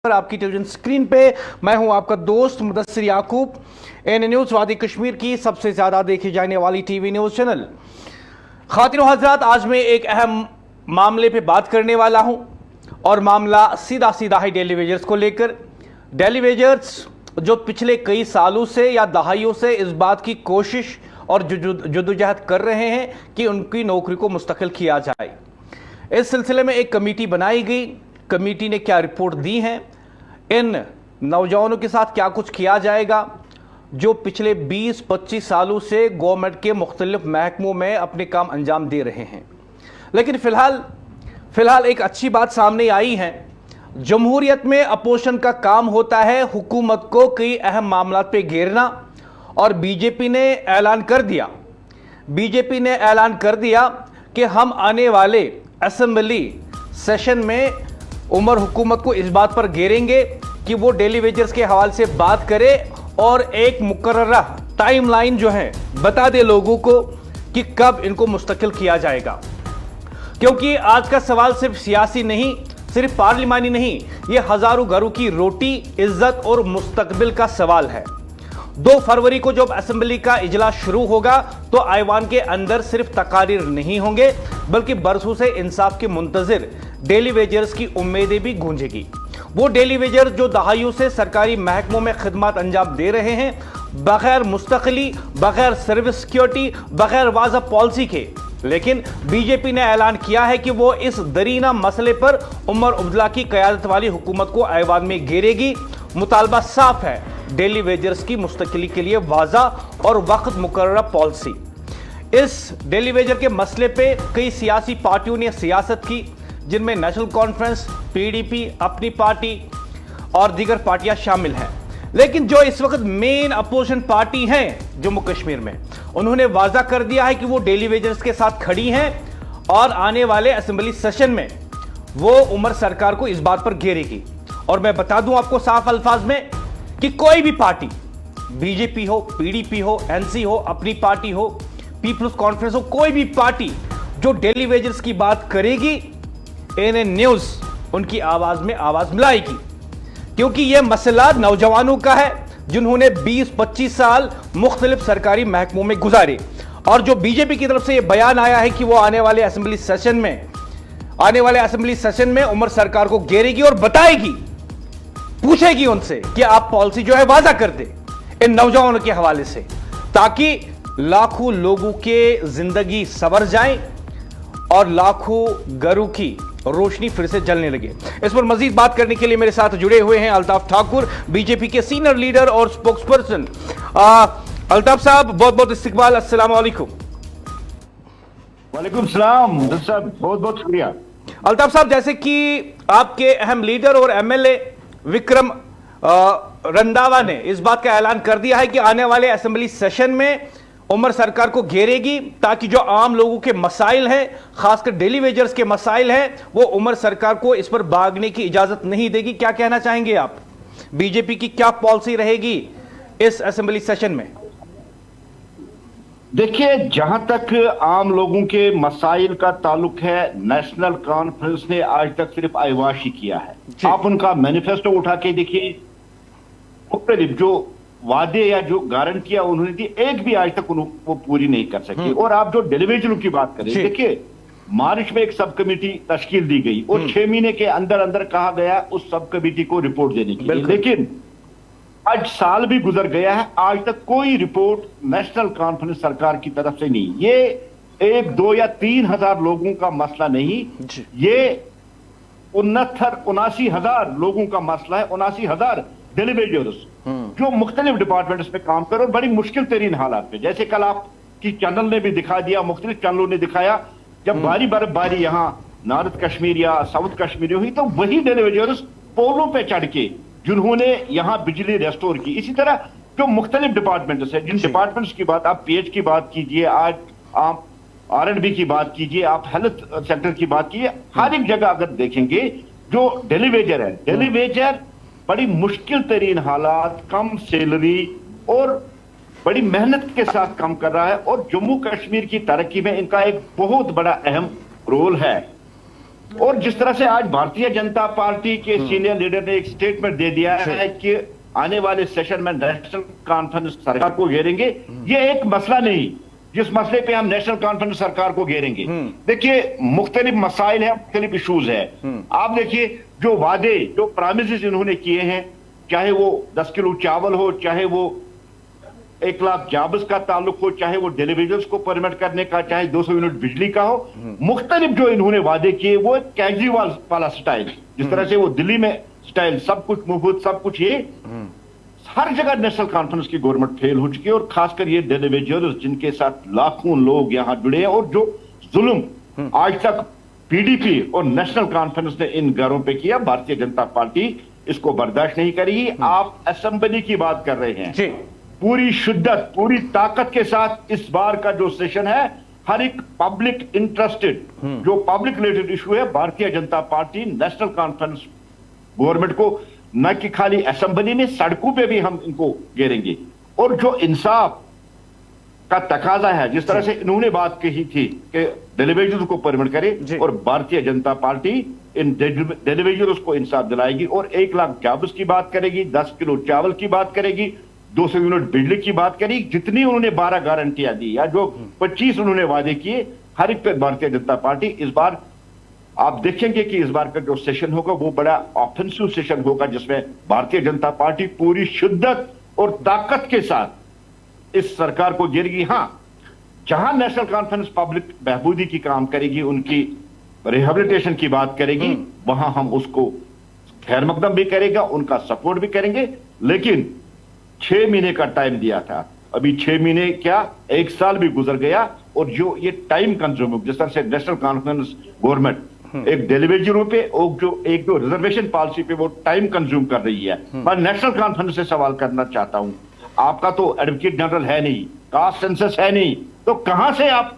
पर आपकी television screen पे मैं हूं आपका दोस्त मुदस्सिर याकूब। एन न्यूज़ वादी कश्मीर की सबसे ज्यादा देखी जाने वाली टीवी न्यूज चैनल। खातिनों हजरात, आज मैं एक अहम मामले पे बात करने वाला हूं और मामला सीधा सीधा है डेली वेजर्स को लेकर। डेली वेजर्स जो पिछले कई सालों से या दहाइयों से इस बात की कोशिश और जद्दोजहद कर रहे हैं कि उनकी नौकरी को मुस्तकिल किया जाए। इस सिलसिले में एक कमेटी बनाई गई। कमेटी ने क्या रिपोर्ट दी है, इन नौजवानों के साथ क्या कुछ किया जाएगा जो पिछले 20-25 सालों से गवर्नमेंट के मुख्तलिफ महकमों में अपने काम अंजाम दे रहे हैं। लेकिन फिलहाल एक अच्छी बात सामने आई है। जमहूरियत में अपोजिशन का काम होता है हुकूमत को कई अहम मामलों पे घेरना, और बीजेपी ने ऐलान कर दिया कि हम आने वाले असेंबली सेशन में उमर हुकूमत को इस बात पर घेरेंगे कि वो डेली वेजर्स के हवाले से बात करे और एक मुकर्ररा टाइमलाइन जो है बता दे लोगों को कि कब इनको मुस्तकिल किया जाएगा। क्योंकि आज का सवाल सिर्फ सियासी नहीं, सिर्फ पार्लिमानी नहीं, ये हजारों घरों की रोटी, इज्जत और मुस्तकबिल का सवाल है। 2 फरवरी को जब असेंबली का इजलास शुरू होगा तो ऐवान के अंदर सिर्फ तकारीर नहीं होंगे बल्कि बरसों से इंसाफ के मुंतजिर डेली वेजर्स की उम्मीदें भी गूंजेगी। वो डेली वेजर जो दहाइयों से सरकारी महकमों में खिदमत अंजाम दे रहे हैं, बगैर मुस्तकिली, बगैर सर्विस सिक्योरिटी, बगैर वाज़ह पॉलिसी के। लेकिन बीजेपी ने ऐलान किया है कि वो इस दरीना मसले पर उमर अब्दुल्ला की क़यादत वाली हुकूमत को ऐवान में घेरेगी। मुतालबा साफ है, डेली वेजर्स की मुस्तकिली के लिए वाज़ह और वक्त मुकर्रर पॉलिसी। इस डेली वेजर के मसले पे कई सियासी पार्टियों ने सियासत की, जिनमें नेशनल कॉन्फ्रेंस, पीडीपी, अपनी पार्टी और दीगर पार्टियां शामिल हैं। लेकिन जो इस वक्त मेन अपोजिशन पार्टी है जम्मू कश्मीर में, उन्होंने वाज़ा कर दिया है कि वो डेली वेजर्स के साथ खड़ी हैं और आने वाले असेंबली सेशन में वो उमर सरकार को इस बात पर घेरेगी। और मैं बता दूं आपको साफ अल्फाज में कि कोई भी पार्टी, बीजेपी हो, पीडीपी हो, एनसी हो, अपनी पार्टी हो, पीपल्स कॉन्फ्रेंस हो, कोई भी पार्टी जो डेली वेजर्स की बात करेगी, एन न्यूज़ उनकी आवाज में आवाज मिलाएगी। क्योंकि यह मसला नौजवानों का है जिन्होंने 20-25 साल मुख्तलिफ सरकारी महकमों में गुजारे, और जो बीजेपी की तरफ से यह बयान आया है कि वो आने वाले असेंबली सेशन में उमर सरकार को घेरेगी और बताएगी, पूछेगी उनसे कि आप पॉलिसी जो है वाज़ा कर दे इन नौजवानों के हवाले से, ताकि लाखों लोगों के जिंदगी संवर जाए और लाखों घरों की रोशनी फिर से जलने लगे। इस पर मजीद बात करने के लिए मेरे साथ जुड़े हुए हैं अल्ताफ ठाकुर, बीजेपी के सीनियर लीडर और स्पोक्सपर्सन। अल्ताफ साहब, बहुत बहुत इस्तकबाल, अस्सलाम वालेकुम। वालेकुम सलाम साहब, बहुत बहुत शुक्रिया। अल्ताफ साहब, जैसे कि आपके अहम लीडर और एमएलए विक्रम रंधावा ने इस बात का ऐलान कर दिया है कि आने वाले असेंबली सेशन में उमर सरकार को घेरेगी, ताकि जो आम लोगों के मसाइल हैं, खासकर डेली वेजर्स के मसाइल हैं, वो उमर सरकार को इस पर भागने की इजाजत नहीं देगी। क्या कहना चाहेंगे आप, बीजेपी की क्या पॉलिसी रहेगी इस असेंबली सेशन में? देखिए, जहां तक आम लोगों के मसाइल का ताल्लुक है, नेशनल कॉन्फ्रेंस ने आज तक सिर्फ अयवाशी किया है। आप उनका मैनिफेस्टो उठा के देखिए, मुख्तलिफ जो वादे या जो गारंटियां उन्होंने दी, एक भी आज तक वो पूरी नहीं कर सकी। और आप जो डेलीवेजरों की बात करें, देखिए मार्च में एक सब कमेटी तश्कील दी गई और 6 महीने के अंदर अंदर कहा गया उस सब कमेटी को रिपोर्ट देने के लिए। लेकिन आज साल भी गुजर गया है, आज तक कोई रिपोर्ट नेशनल कॉन्फ्रेंस सरकार की तरफ से नहीं। ये 1, 2 या 3 हजार लोगों का मसला नहीं, ये 79 हजार लोगों का मसला है। 79 हजार डेलीवेजर्स जो मुख्तलिफ डिपार्टमेंट्स में काम कर और बड़ी मुश्किल तरीन हालात में, जैसे कल आपकी चैनल ने भी दिखा दिया, मुख्तलिफ चैनलों ने दिखाया, जब भारी बर्फबारी यहाँ नॉर्थ कश्मीर या साउथ कश्मीर हुई तो वही डेलीवेजर्स पोलों पे चढ़ के जिन्होंने यहाँ बिजली रेस्टोर की। इसी तरह जो मुख्तलिफ डिपार्टमेंट्स है, जिन डिपार्टमेंट्स की बात, आप पीएच की बात कीजिए, आज आप R&B की बात कीजिए, आप हेल्थ सेक्टर की बात कीजिए, हर एक जगह अगर देखेंगे जो डेलीवेजर है, डेलीवेजर बड़ी मुश्किल तरीन हालात, कम सैलरी और बड़ी मेहनत के साथ काम कर रहा है। और जम्मू कश्मीर की तरक्की में इनका एक बहुत बड़ा अहम रोल है। और जिस तरह से आज भारतीय जनता पार्टी के सीनियर लीडर ने एक स्टेटमेंट दे दिया है कि आने वाले सेशन में नेशनल कॉन्फ्रेंस सरकार को घेरेंगे, ये एक मसला नहीं जिस मसले पे हम नेशनल कॉन्फ्रेंस सरकार को घेरेंगे। देखिए, मुख्तलिफ मसाइल है, मुख्तलिफ इशूज है। आप देखिए, जो वादे, जो प्रॉमिसेस इन्होंने किए हैं, चाहे वो 10 किलो चावल हो, चाहे वो 1 लाख जॉब्स का ताल्लुक हो, चाहे वो डिलीवरीज को परमिट करने का, चाहे 200 यूनिट बिजली का हो, मुख्तलिफ जो इन्होंने वादे किए वो केजरीवाल वाला स्टाइल, जिस तरह से वो दिल्ली में स्टाइल, सब कुछ मुफ्त, सब कुछ, ये हर जगह नेशनल कॉन्फ्रेंस की गवर्नमेंट फेल हो चुकी है। और खासकर ये डिलीवरीज जिनके साथ लाखों लोग यहां जुड़े हैं, और जो जुल्म आज तक पीडीपी और नेशनल कॉन्फ्रेंस ने इन घरों पे किया, भारतीय जनता पार्टी इसको बर्दाश्त नहीं करेगी। आप असेंबली की बात कर रहे हैं, पूरी शिद्दत, पूरी ताकत के साथ इस बार का जो सेशन है, हर एक पब्लिक इंटरेस्टेड, जो पब्लिक रिलेटेड इशू है, Bharatiya Janata party national conference government को न कि खाली असेंबली में, सड़कों पे भी हम इनको घेरेंगे। और जो इंसाफ का तकाजा है, जिस तरह से इन्होंने बात कही थी कि डिलीवरीज को परमिट करे, और भारतीय जनता पार्टी इन डिलीवरीज को इंसाफ दिलाएगी और 1 लाख जॉब्स की बात करेगी, 10 किलो चावल की बात करेगी, 200 यूनिट बिजली की बात करेगी। जितनी उन्होंने 12 गारंटियां दी या जो 25 उन्होंने वादे किए, हर एक पे भारतीय जनता पार्टी इस बार, आप देखेंगे कि इस बार का जो सेशन होगा वो बड़ा ऑफेंसिव सेशन होगा, जिसमें भारतीय जनता पार्टी पूरी शिद्दत और ताकत के साथ इस सरकार को घेरेगी। हां, जहां नेशनल कॉन्फ्रेंस पब्लिक बहबूदी की काम करेगी, उनकी रिहेबिलिटेशन की बात करेगी, वहां हम उसको खैर मकदम भी करेगा, उनका सपोर्ट भी करेंगे। लेकिन 6 महीने का टाइम दिया था, अभी 6 महीने क्या, 1 साल भी गुजर गया, और जो ये टाइम कंज्यूमिंग, जिस तरह से नेशनल कॉन्फ्रेंस गवर्नमेंट एक डिलीवरीजरों पे और एक जो रिजर्वेशन पॉलिसी पे वो टाइम कंज्यूम कर रही है। मैं नेशनल कॉन्फ्रेंस से सवाल करना चाहता हूं, आपका तो एडवोकेट जनरल है नहीं, कास्ट सेंसस है नहीं, तो कहां से आप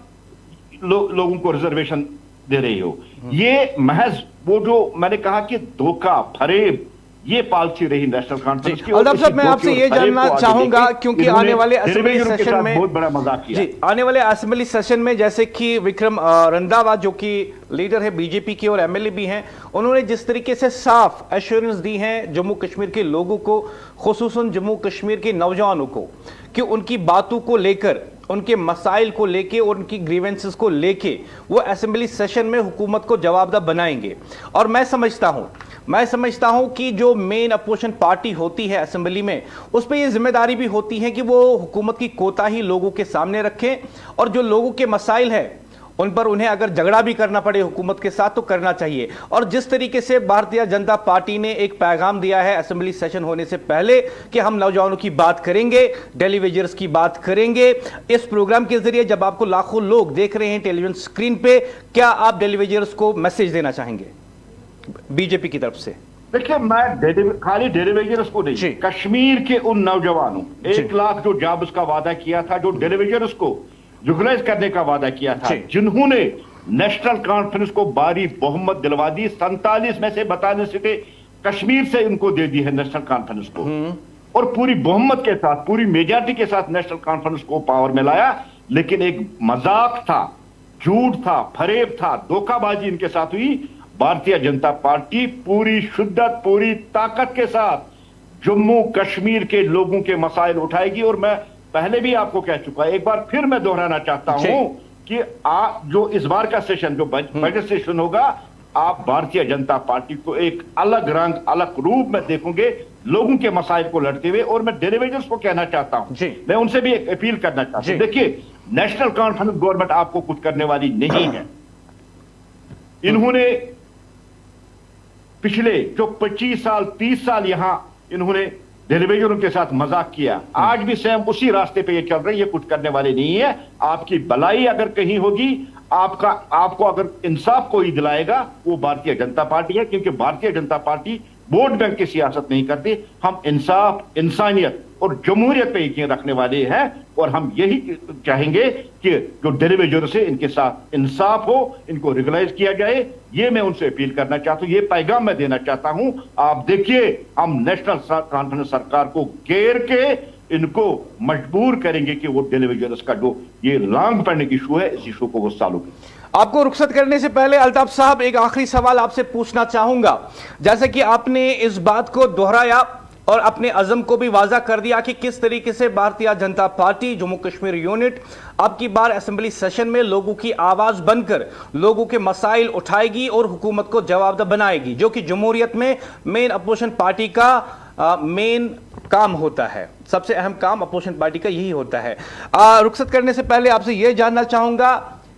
लोगों को रिजर्वेशन दे रही हो? ये महज वो जो मैंने कहा कि धोखा, फरेब, ये पॉलिसी रही नेशनल कॉन्फ्रेंस की। अल्ताफ साहब, मैं आपसे ये जानना चाहूंगा, क्योंकि आने वाले असेंबली सेशन में बहुत बड़ा मजाक किया। जी, आने वाले असेंबली सेशन में जैसे कि विक्रम रंधावा, जो कि लीडर है बीजेपी के और एमएलए भी हैं, उन्होंने जिस तरीके से साफ एश्योरेंस दी है जम्मू कश्मीर के लोगों को, खुसूसन जम्मू कश्मीर के नौजवानों को, कि उनकी बातों को लेकर, उनके मसाइल को लेके और उनकी ग्रीवेंसेस को लेके वो असेंबली सेशन में हुकूमत को जवाबदेह बनाएंगे। और मैं समझता हूं कि जो मेन अपोजिशन पार्टी होती है असेंबली में, उस पर यह जिम्मेदारी भी होती है कि वो हुकूमत की कोताही लोगों के सामने रखें, और जो लोगों के मसाइल है उन पर उन्हें अगर झगड़ा भी करना पड़े हुकूमत के साथ तो करना चाहिए। और जिस तरीके से भारतीय जनता पार्टी ने एक पैगाम दिया है असेंबली सेशन होने से पहले कि हम नौजवानों की बात करेंगे, डिलीवरीज की बात करेंगे, इस प्रोग्राम के जरिए जब आपको लाखों लोग देख रहे हैं टेलीविजन स्क्रीन पे, क्या आप डिलीवरीज को मैसेज देना चाहेंगे बीजेपी की तरफ से? देखिए, मैं खाली डिलीवरीज को नहीं, कश्मीर के उन नौजवानों, 1 लाख जो जॉब्स का वादा किया था, जो डिलीवरीज को यूटिलाइज करने का वादा किया था, जिन्होंने नेशनल कॉन्फ्रेंस को भारी बहुमत दिलवा दी, 47 में से 42 सीटें कश्मीर से उनको दे दी है नेशनल कॉन्फ्रेंस को, और पूरी बहुमत के साथ, पूरी मेजॉरिटी के साथ नेशनल कॉन्फ्रेंस को पावर में लाया। लेकिन एक मजाक था, झूठ था, फरेब था, धोखाबाजी इनके साथ हुई। भारतीय जनता पार्टी पूरी शिद्दत, पूरी ताकत के साथ जम्मू कश्मीर के लोगों के मसाइल उठाएगी। और मैं पहले भी आपको कह चुका, एक बार फिर मैं दोहराना चाहता हूं कि जो इस बार का सेशन, जो बजट सेशन होगा, आप भारतीय जनता पार्टी को एक अलग रंग, अलग रूप में देखोगे, लोगों के मसाइल को लड़ते हुए। और मैं डिलीवरीज को कहना चाहता हूं, मैं उनसे भी एक अपील करना चाहता हूं, देखिए, नेशनल कॉन्फ्रेंस गवर्नमेंट आपको कुछ करने वाली नहीं है। इन्होंने पिछले जो 25 साल, 30 साल यहां इन्होंने डिलीवरीजरों के साथ मजाक किया, आज भी सेम उसी रास्ते पे ये चल रही है, कुछ करने वाले नहीं है। आपकी भलाई अगर कहीं होगी, आपको अगर इंसाफ कोई दिलाएगा, वो भारतीय जनता पार्टी है, क्योंकि Bharatiya Janata party vote bank की सियासत नहीं करती। हम इंसाफ, इंसानियत और जमहूरियत पे यकीन रखने वाले हैं, और हम यही चाहेंगे कि जो डिलीवरीजर्स है इनके साथ इंसाफ हो, इनको रेगुलाइज किया जाए। ये मैं उनसे अपील करना चाहता हूं, ये पैगाम मैं देना चाहता हूं। आप देखिए, हम नेशनल कॉन्फ्रेंस सरकार को घेर के इनको मजबूर करेंगे कि वो डिलीवरीजर्स का जो ये लांग पड़ने की इशू है, इस इशू को वो सॉल्व करें। आपको रुखसत करने से पहले अल्ताफ साहब एक आखिरी सवाल आपसे पूछना चाहूंगा। जैसे कि आपने इस बात को दोहराया और अपने अज़म को भी वाज़ा कर दिया कि किस तरीके से भारतीय जनता पार्टी जम्मू कश्मीर यूनिट अब की बार असेंबली सेशन में लोगों की आवाज़ बनकर लोगों के मसाइल उठाएगी और हुकूमत को जवाबदेह बनाएगी, जो कि जमहूरियत में मेन अपोजिशन पार्टी का मेन काम होता है। सबसे अहम काम अपोजिशन पार्टी का यही होता है। रुखसत करने से पहले आपसे यह जानना चाहूंगा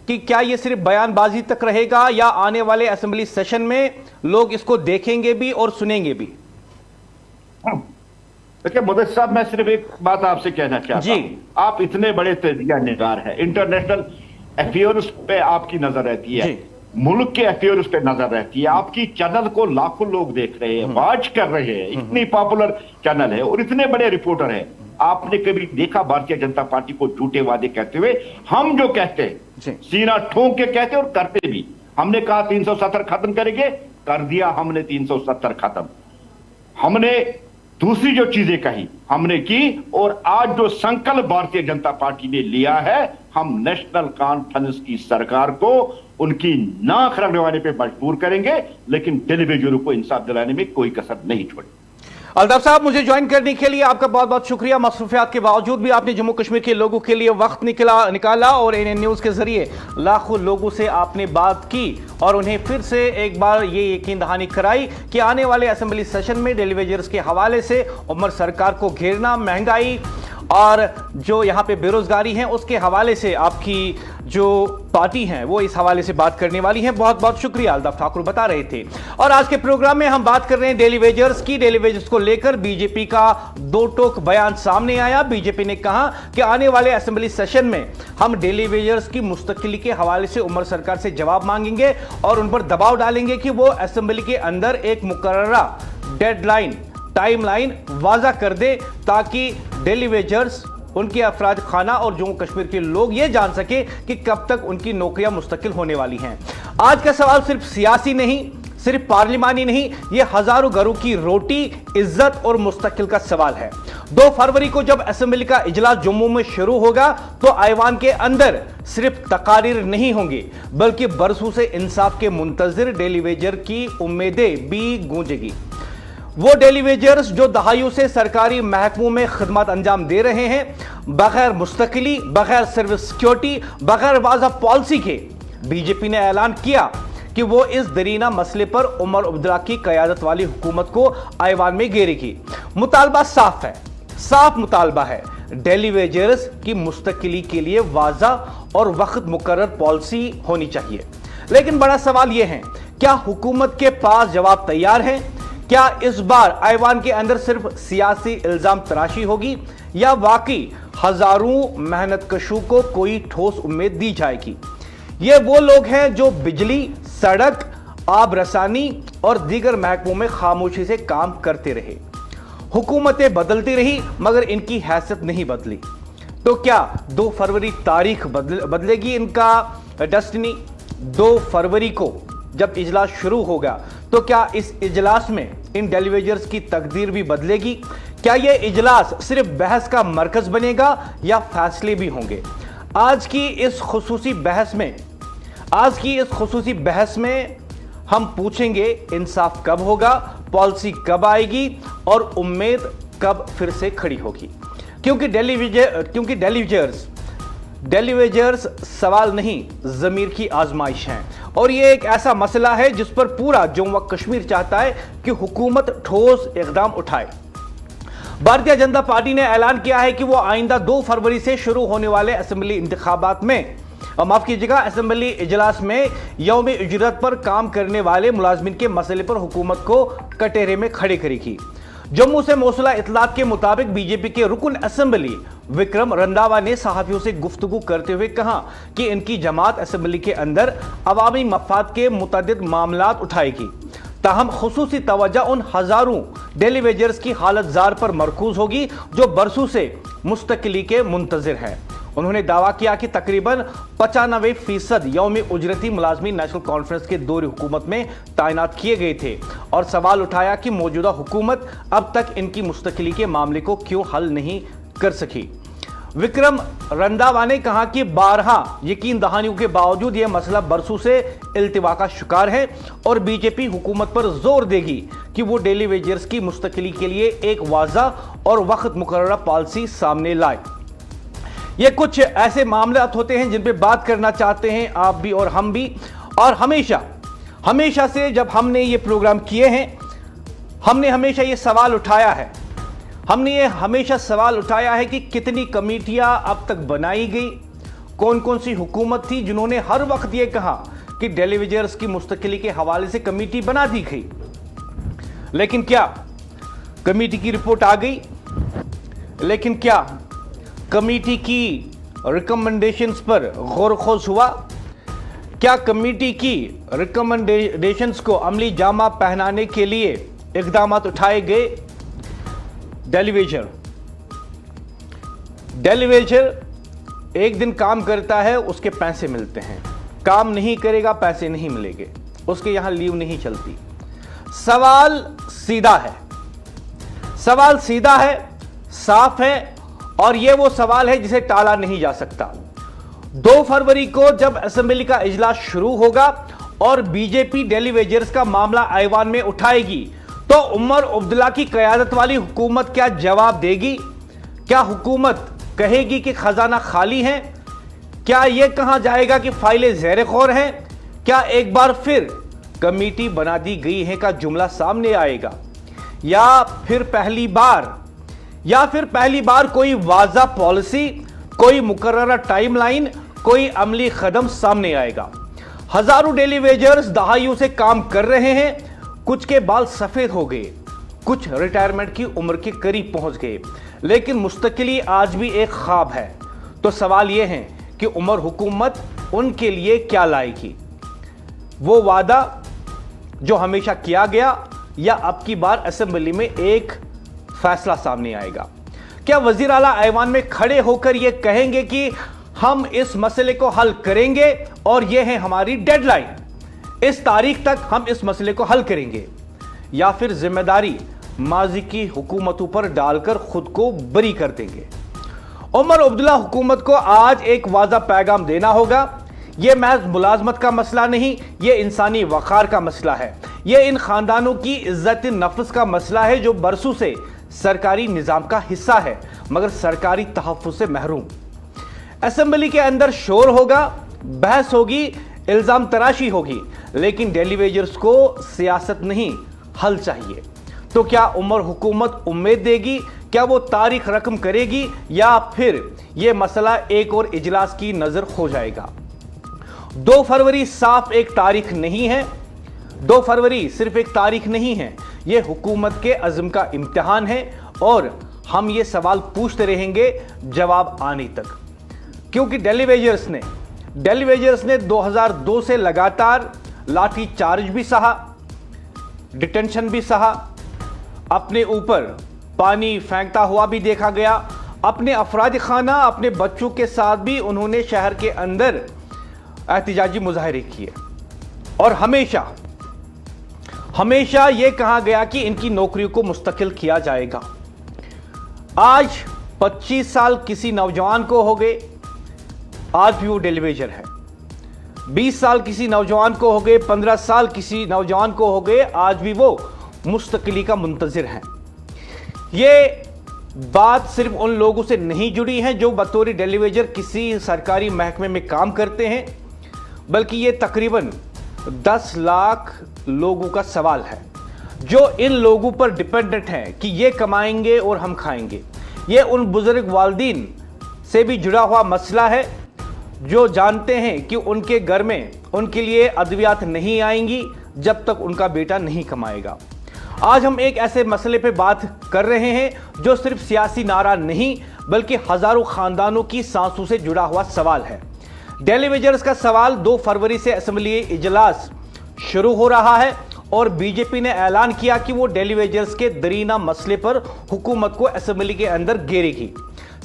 कि क्या यह सिर्फ बयानबाजी तक रहेगा या आने वाले असेंबली सेशन में लोग इसको देखेंगे भी और सुनेंगे भी? देखिए मुदस्सिर साहब, मैं सिर्फ एक बात आपसे कहना चाहता हूं। आप इतने बड़े तजिया निगार हैं, इंटरनेशनल अफेयर्स पे आपकी नजर रहती है, मुल्क के अफेयर्स पे नजर रहती है। आपकी चैनल को लाखों लोग देख रहे हैं, वॉच कर रहे हैं, इतनी पॉपुलर चैनल है और इतने बड़े रिपोर्टर हैं। आपने कभी देखा भारतीय जनता पार्टी को झूठे वादे कहते हुए? हम जो कहते हैं सीना ठोंक के कहते और करते भी। हमने कहा 370 खत्म करेंगे, कर दिया हमने 370 खत्म। हमने दूसरी जो चीजें कही हमने की, और आज जो संकल्प भारतीय जनता पार्टी ने लिया है, हम नेशनल कॉन्फ्रेंस की सरकार को उनकी नाक रगड़वाने पे मजबूर करेंगे, लेकिन टेलीविजन को इंसाफ दिलाने में कोई कसर नहीं छोड़ेंगे। अल्ताफ साहब, मुझे ज्वाइन करने के लिए आपका बहुत बहुत शुक्रिया। मसरूफियात के बावजूद भी आपने जम्मू कश्मीर के लोगों के लिए वक्त निकाला और एनएन न्यूज़ के जरिए लाखों लोगों से आपने बात की और उन्हें फिर से एक बार ये यकीन दहानी कराई कि आने वाले असेंबली सेशन में डेली वेजर्स के हवाले से उमर सरकार को घेरना, महंगाई और जो यहाँ पे बेरोजगारी है उसके हवाले से आपकी जो पार्टी है वो इस हवाले से बात करने वाली है। बहुत बहुत शुक्रिया, अल्ताफ ठाकुर बता रहे थे। और आज के प्रोग्राम में हम बात कर रहे हैं डेली वेजर्स की। डेली वेजर्स को लेकर बीजेपी का दो टोक बयान सामने आया। बीजेपी ने कहा कि आने वाले असेंबली सेशन में हम डेली वेजर्स की मुस्तकिली के हवाले से उमर सरकार से जवाब मांगेंगे और उन पर दबाव डालेंगे कि वो असेंबली के अंदर एक मुकर्ररा डेडलाइन, टाइमलाइन वाज़ा कर दे ताकि डेली वेजर्स, उनके अफराद खाना और जम्मू कश्मीर के लोग ये जान सके कि कब तक उनकी नौकरियां मुस्तकिल होने वाली हैं। आज का सवाल सिर्फ सियासी नहीं, सिर्फ पार्लिमानी नहीं, ये हजारों घरों की रोटी, इज्जत और मुस्तकिल का सवाल है। 2 फरवरी को जब असेंबली का इजलास जम्मू में शुरू होगा तो ऐवान के अंदर सिर्फ तकारीर नहीं होंगी बल्कि बरसों से इंसाफ के मुंतजिर डेली वेजर की उम्मीदें भी गूंजेगी। वो डेली वेजर्स जो दहाइयों से सरकारी महकमों में खिदमत अंजाम दे रहे हैं, बगैर मुस्तकिली, बगैर सर्विस सिक्योरिटी, बगैर वाज़ा पॉलिसी के बीजेपी ने ऐलान किया कि वो इस दरीना मसले पर उमर अब्दुल्ला की क़यादत वाली हुकूमत को ऐवान में घेरेगी। मुतालबा साफ है, साफ मुतालबा है। डेली वेजर्स की मुस्तकिली के लिए वाज़ा और वक्त मुकर्रर पॉलिसी होनी चाहिए। लेकिन बड़ा सवाल यह है, क्या हुकूमत के पास जवाब तैयार है? क्या इस बार ऐवान के अंदर सिर्फ सियासी इल्जाम तराशी होगी या वाकई हजारों मेहनत कशों को कोई ठोस उम्मीद दी जाएगी? ये वो लोग हैं जो बिजली, सड़क, आब रसानी और दीगर महकमों में खामोशी से काम करते रहे। हुकूमतें बदलती रही मगर इनकी हैसियत नहीं बदली। तो क्या 2 फरवरी तारीख बदलेगी इनका डेस्टिनी? 2 फरवरी को जब इजलास शुरू होगा तो क्या इस इजलास में इन डेली वेजर्स की तकदीर भी बदलेगी? क्या यह इजलास सिर्फ बहस का मरकज बनेगा या फैसले भी होंगे? आज की इस खुसूसी बहस में हम पूछेंगे वेंसाफ कब होगा, पॉलिसी कब आएगी और उम्मीद कब फिर से खड़ी होगी। क्योंकि डेली वेजर्स सवाल नहीं, जमीर की आजमाइश है और यह एक ऐसा मसला है जिस पर पूरा जम्मू कश्मीर चाहता है कि हुकूमत ठोस इकदाम उठाए। भारतीय जनता पार्टी ने ऐलान किया है कि वो आइंदा 2 फरवरी से शुरू होने वाले असेंबली इंतखाबात में, माफ कीजिएगा, असेंबली इजलास में यौम उजरत पर काम करने वाले मुलाजमिन के मसले पर हुकूमत को कटहरे में खड़े करेगी। जम्मू से मौसूला इतलात के मुताबिक बीजेपी के रुकन असेंबली विक्रम रंधावा ने सहाफियों से गुफ्तगू करते हुए कहा कि इनकी जमात असेंबली के अंदर अवामी मफाद के मुतअद्दिद मामलात उठाएगी। ताहम खुसूसी तवज्जो उन हजारों डेली वेजर्स की हालत जार पर मरकूज होगी जो बरसों से मुस्तकिली के मुंतजिर हैं। उन्होंने दावा किया कि तकरीबन 95% यौम उजरती मुलाजमीन नेशनल कॉन्फ्रेंस के दौर हुकूमत में तैनात किए गए थे और सवाल उठाया कि मौजूदा हुकूमत अब तक इनकी मुस्तकिली के मामले को क्यों हल नहीं कर सकी। विक्रम रंधावा ने कहा कि 12 यकीन दहानियों के बावजूद यह मसला बरसों से इल्तिवा का शिकार है और बीजेपी हुकूमत पर जोर देगी कि वो डेली वेजर्स की मुस्तकिली के लिए एक वाज़ा और वक्त मुकर्ररा पॉलिसी सामने लाए। ये कुछ ऐसे मामले होते हैं जिन पे बात करना चाहते हैं आप भी और हम भी, और हमेशा से जब हमने ये प्रोग्राम किए हैं हमने हमेशा ये सवाल उठाया है, है कि कितनी कमेटियां अब तक बनाई गई, कौन कौन सी हुकूमत थी जिन्होंने हर वक्त ये कहा कि डेली वेजर्स की मुस्तकिली के हवाले से कमेटी बना दी गई, लेकिन क्या कमेटी की रिपोर्ट आ गई? लेकिन क्या कमेटी की रिकमेंडेशंस पर गौर खोज हुआ? क्या कमेटी की रिकमेंडेशंस को अमली जामा पहनाने के लिए इकदाम उठाए गए? डेलीवेजर एक दिन काम करता है, उसके पैसे मिलते हैं, काम नहीं करेगा पैसे नहीं मिलेंगे, उसके यहां लीव नहीं चलती। सवाल सीधा है, साफ है, और यह वो सवाल है जिसे टाला नहीं जा सकता। 2 फरवरी को जब असेंबली का इजलास शुरू होगा और बीजेपी डेली वेजर्स का मामला ऐवान में उठाएगी तो उमर अब्दुल्ला की क़यादत वाली हुकूमत क्या जवाब देगी? क्या हुकूमत कहेगी कि खजाना खाली है? क्या यह कहा जाएगा कि फाइलें ज़ेर गौर हैं? क्या एक बार फिर कमेटी बना दी गई है का जुमला सामने आएगा, या फिर पहली बार कोई वाज़ा पॉलिसी, कोई मुकर्ररा टाइमलाइन, कोई अमली कदम सामने आएगा? हजारों डेली वेजर्स दहाइयों से काम कर रहे हैं, कुछ के बाल सफेद हो गए, कुछ रिटायरमेंट की उम्र के करीब पहुंच गए, लेकिन मुस्तकिली आज भी एक ख्वाब है। तो सवाल यह है कि उमर हुकूमत उनके लिए क्या लाएगी? वो वादा जो हमेशा किया गया, या अब की बार असेंबली में एक फैसला सामने आएगा? क्या वजीर आला ऐवान में खड़े होकर यह कहेंगे कि हम इस मसले को हल करेंगे और यह है हमारी डेडलाइन, इस तारीख तक हम इस मसले को हल करेंगे, या फिर जिम्मेदारी माजी की हुकूमतों पर डालकर खुद को बरी कर देंगे? उमर अब्दुल्ला हुकूमत को आज एक वाज़ा पैगाम देना होगा। यह महज मुलाजमत का मसला नहीं, यह इंसानी वक़ार का मसला है, यह इन खानदानों की इज्जत नफ्स का मसला है जो बरसों से सरकारी निज़ाम का हिस्सा है मगर सरकारी तहफ़्फ़ुज़ से महरूम। असेंबली के अंदर शोर होगा, बहस होगी, इल्ज़ाम तराशी होगी, लेकिन डेली वेजर्स को सियासत नहीं हल चाहिए। तो क्या उमर हुकूमत उम्मीद देगी? क्या वो तारीख रकम करेगी, या फिर यह मसला एक और इजलास की नजर खो जाएगा? 2 फरवरी साफ एक तारीख नहीं है, 2 फरवरी सिर्फ एक तारीख नहीं है, यह हुकूमत के अज़्म का इम्तिहान है, और हम ये सवाल पूछते रहेंगे जवाब आने तक, क्योंकि डेली वेजर्स ने 2002 से लगातार लाठी चार्ज भी सहा, डिटेंशन भी सहा, अपने ऊपर पानी फेंकता हुआ भी देखा गया, अपने अफराद खाना, अपने बच्चों के साथ भी उन्होंने शहर के अंदर एहतिजाजी मुजाहरे किए, और हमेशा यह कहा गया कि इनकी नौकरियों को मुस्तकिल किया जाएगा। आज 25 साल किसी नौजवान को हो गए, आज भी वो डेली वेजर है। 20 साल किसी नौजवान को हो गए, 15 साल किसी नौजवान को हो गए, आज भी वो मुस्तकिली का मुंतजिर है। ये बात सिर्फ उन लोगों से नहीं जुड़ी है जो बतौर डेली वेजर किसी सरकारी महकमे में काम करते हैं, बल्कि ये तकरीबन 10 लाख लोगों का सवाल है जो इन लोगों पर डिपेंडेंट हैं कि ये कमाएंगे और हम खाएंगे। ये उन बुजुर्ग वालिदीन से भी जुड़ा हुआ मसला है जो जानते हैं कि उनके घर में उनके लिए अद्वियात नहीं आएंगी जब तक उनका बेटा नहीं कमाएगा। आज हम एक ऐसे मसले पे बात कर रहे हैं जो सिर्फ सियासी नारा नहीं बल्कि हजारों खानदानों की सांसों से जुड़ा हुआ सवाल है। डेली वेजर्स का सवाल 2 फरवरी से असेंबली इजलास शुरू हो रहा है और बीजेपी ने ऐलान किया कि वो डेली वेजर्स के दरीना मसले पर हुकूमत को असेंबली के अंदर घेरेगी।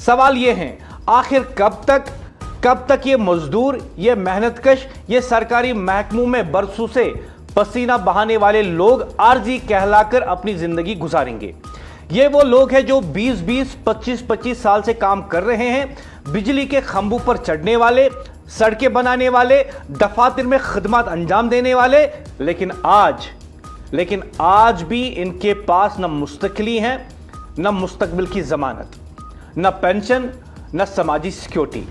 सवाल ये है, आखिर कब तक ये मजदूर, ये मेहनतकश, ये सरकारी महकमों में बरसों से पसीना बहाने वाले लोग आरजी कहलाकर अपनी जिंदगी गुजारेंगे? ये वो लोग हैं जो 20-20, 25-25 साल से काम कर रहे हैं, बिजली के खंभों पर चढ़ने वाले, सड़कें बनाने वाले, दफातर में खिदमत अंजाम देने वाले, लेकिन आज भी इनके पास न मुस्तकिली है, न मुस्तकबिल की जमानत, न पेंशन, न समाजी सिक्योरिटी।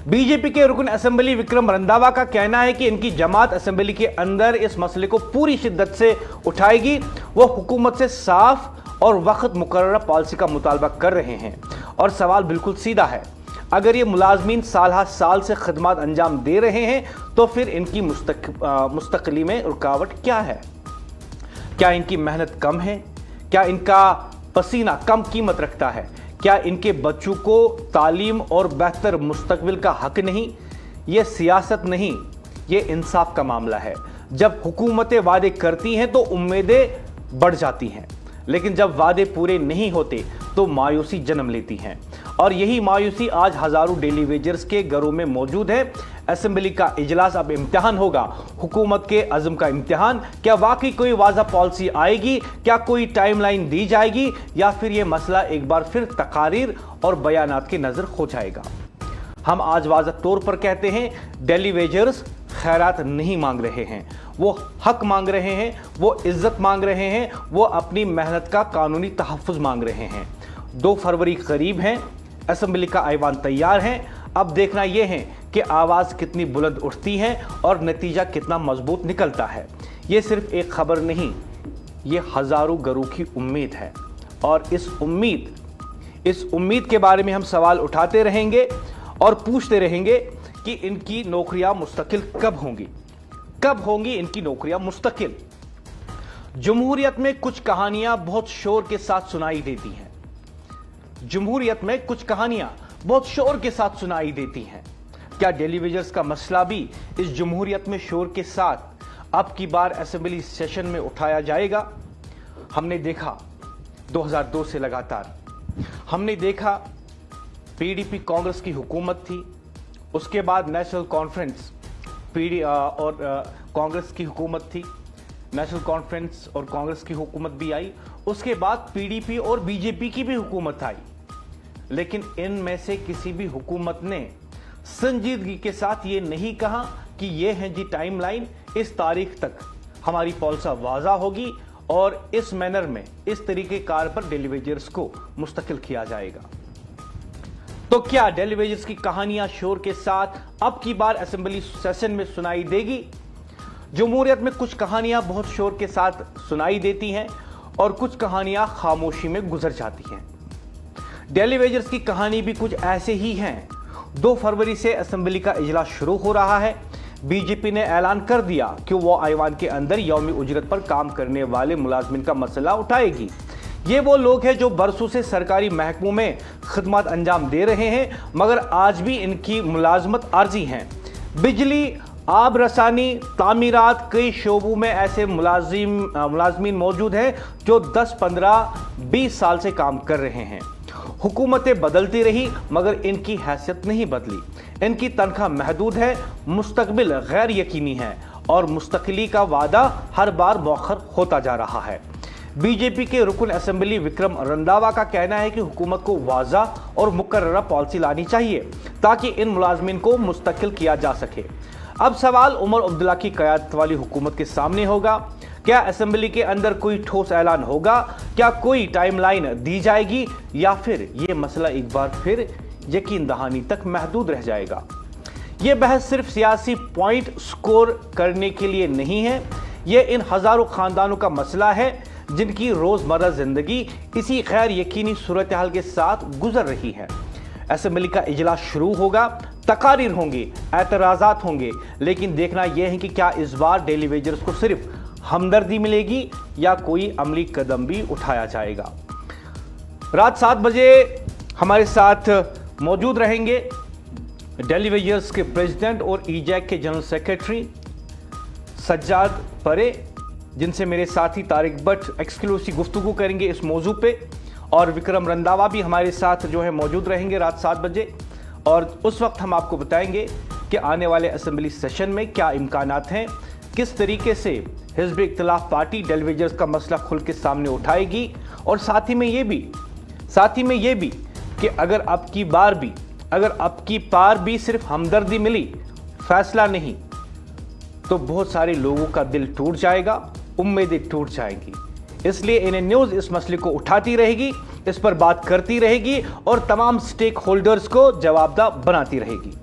बीजेपी के रुकन असेंबली विक्रम रंधावा का कहना है कि इनकी जमात असेंबली के अंदर इस मसले को पूरी शिद्दत से उठाएगी। वो हुकूमत से साफ और वक्त मुकर्रर पॉलिसी का मुतालबा कर रहे हैं और सवाल बिल्कुल सीधा है, अगर ये मुलाजमीन साल से खिदमत अंजाम दे रहे हैं तो फिर इनकी मुस्तकली में रुकावट क्या है? क्या इनकी मेहनत कम है? क्या इनका पसीना कम कीमत रखता है? क्या इनके बच्चों को तालीम और बेहतर मुस्तकबिल का हक नहीं? ये सियासत नहीं, ये इंसाफ का मामला है। जब हुकूमतें वादे करती हैं तो उम्मीदें बढ़ जाती हैं, लेकिन जब वादे पूरे नहीं होते तो मायूसी जन्म लेती हैं, और यही मायूसी आज हजारों डेली वेजर्स के घरों में मौजूद है। असेंबली का इजलास अब इम्तिहान होगा, हुकूमत के अज़्म का इम्तिहान। क्या वाकई कोई वाज़ा पॉलिसी आएगी? क्या कोई टाइमलाइन दी जाएगी? या फिर यह मसला एक बार फिर तकारीर और बयानात की नज़र खो जाएगा? हम आज वाज़ा तौर पर कहते हैं, डेली वेजर्स खैरात नहीं मांग रहे हैं, वो हक मांग रहे हैं, वो इज्जत मांग रहे हैं, वो अपनी मेहनत का कानूनी तहफ़्फ़ुज़ मांग रहे हैं। 2 फरवरी करीब हैं, असेंबली का ऐवान तैयार है। अब देखना यह है कि आवाज़ कितनी बुलंद उठती है और नतीजा कितना मजबूत निकलता है। ये सिर्फ एक खबर नहीं, ये हज़ारों घरों की उम्मीद है, और इस उम्मीद के बारे में हम सवाल उठाते रहेंगे और पूछते रहेंगे कि इनकी नौकरियां मुस्तकिल कब होंगी इनकी नौकरियां मुस्तकिल। जमहूरियत में कुछ कहानियां बहुत शोर के साथ सुनाई देती हैं। क्या डेली वेजर्स का मसला भी इस जमहूरियत में शोर के साथ अब की बार असेंबली सेशन में उठाया जाएगा? हमने देखा 2002 से लगातार हमने देखा पीडीपी कांग्रेस की हुकूमत थी, उसके बाद नेशनल कॉन्फ्रेंस और कांग्रेस की हुकूमत थी, नेशनल कॉन्फ्रेंस और कांग्रेस की हुकूमत भी आई, उसके बाद पीडीपी और बीजेपी की भी हुकूमत आई, लेकिन इनमें से किसी भी हुकूमत ने संजीदगी के साथ ये नहीं कहा कि ये है जी टाइमलाइन, इस तारीख तक हमारी पॉलिसी वाज़ा होगी और इस मैनर में, इस तरीक़ेकार पर डेली वेजर्स को मुस्तकिल किया जाएगा। तो क्या डेली वेजर्स की कहानियां शोर के साथ अब की बार असेंबली सेशन में सुनाई देगी? जमहूरियत में कुछ कहानियां बहुत शोर के साथ सुनाई देती हैं और कुछ कहानियां खामोशी में गुजर जाती हैं। डेली वेजर्स की कहानी भी कुछ ऐसे ही हैं। 2 फरवरी से असेंबली का इजलास शुरू हो रहा है। बीजेपी ने ऐलान कर दिया कि वो ऐवान के अंदर यौमी उजरत पर काम करने वाले मुलाजमिन का मसला उठाएगी। ये वो लोग हैं जो बरसों से सरकारी महकमों में खिदमत अंजाम दे रहे हैं, मगर आज भी इनकी मुलाजमत आर्जी हैं। बिजली, आब रसानी, तामीरात, कई शोबों में ऐसे मुलाजमीन मौजूद हैं जो 10, 15, 20 साल से काम कर रहे हैं। हुकूमतें बदलती रही मगर इनकी हैसियत नहीं बदली। इनकी तनख्वाह महदूद है, मुस्तकबिल गैर यकीनी है और मुस्तकिली का वादा हर बार मौखर होता जा रहा है। बीजेपी के रुकन असेंबली विक्रम रंधावा का कहना है कि हुकूमत को वाज़ा और मुकर्ररा पॉलिसी लानी चाहिए ताकि इन मुलाजमीन को मुस्तकिल किया जा सके। अब सवाल उमर अब्दुल्ला की क़यादत वाली हुकूमत के सामने होगा। क्या असेंबली के अंदर कोई ठोस ऐलान होगा? क्या कोई टाइमलाइन दी जाएगी या फिर ये मसला एक बार फिर यकीन दहानी तक महदूद रह जाएगा? ये बहस सिर्फ सियासी पॉइंट स्कोर करने के लिए नहीं है, ये इन हज़ारों ख़ानदानों का मसला है जिनकी रोज़मर्रा ज़िंदगी इसी गैर यकीनी सूरत हाल के साथ गुजर रही है। असेंबली का इजलास शुरू होगा, तकारीर होंगी, एतराज़ात होंगे, लेकिन देखना यह है कि क्या इस बार डेली वेजर्स को सिर्फ हमदर्दी मिलेगी या कोई अमली कदम भी उठाया जाएगा। रात 7 बजे हमारे साथ मौजूद रहेंगे डेली वेजर्स के प्रेसिडेंट और ईजैक के जनरल सेक्रेटरी सज्जाद परे, जिनसे मेरे साथी तारिक भट्ट एक्सक्लूसिव गुफ्तगू करेंगे इस मौजू पे, और विक्रम रंधावा भी हमारे साथ जो है मौजूद रहेंगे रात 7 बजे। और उस वक्त हम आपको बताएंगे कि आने वाले असेंबली सेशन में क्या इम्कानात हैं, किस तरीके से हिज़्ब इख्तिलाफ पार्टी डेली वेजर्स का मसला खुल के सामने उठाएगी और साथ ही में ये भी कि अगर अब की बार भी सिर्फ हमदर्दी मिली, फैसला नहीं, तो बहुत सारे लोगों का दिल टूट जाएगा, उम्मीदें टूट जाएंगी। इसलिए एएनए न्यूज़ इस मसले को उठाती रहेगी, इस पर बात करती रहेगी और तमाम स्टेक होल्डर्स को जवाबदेह बनाती रहेगी।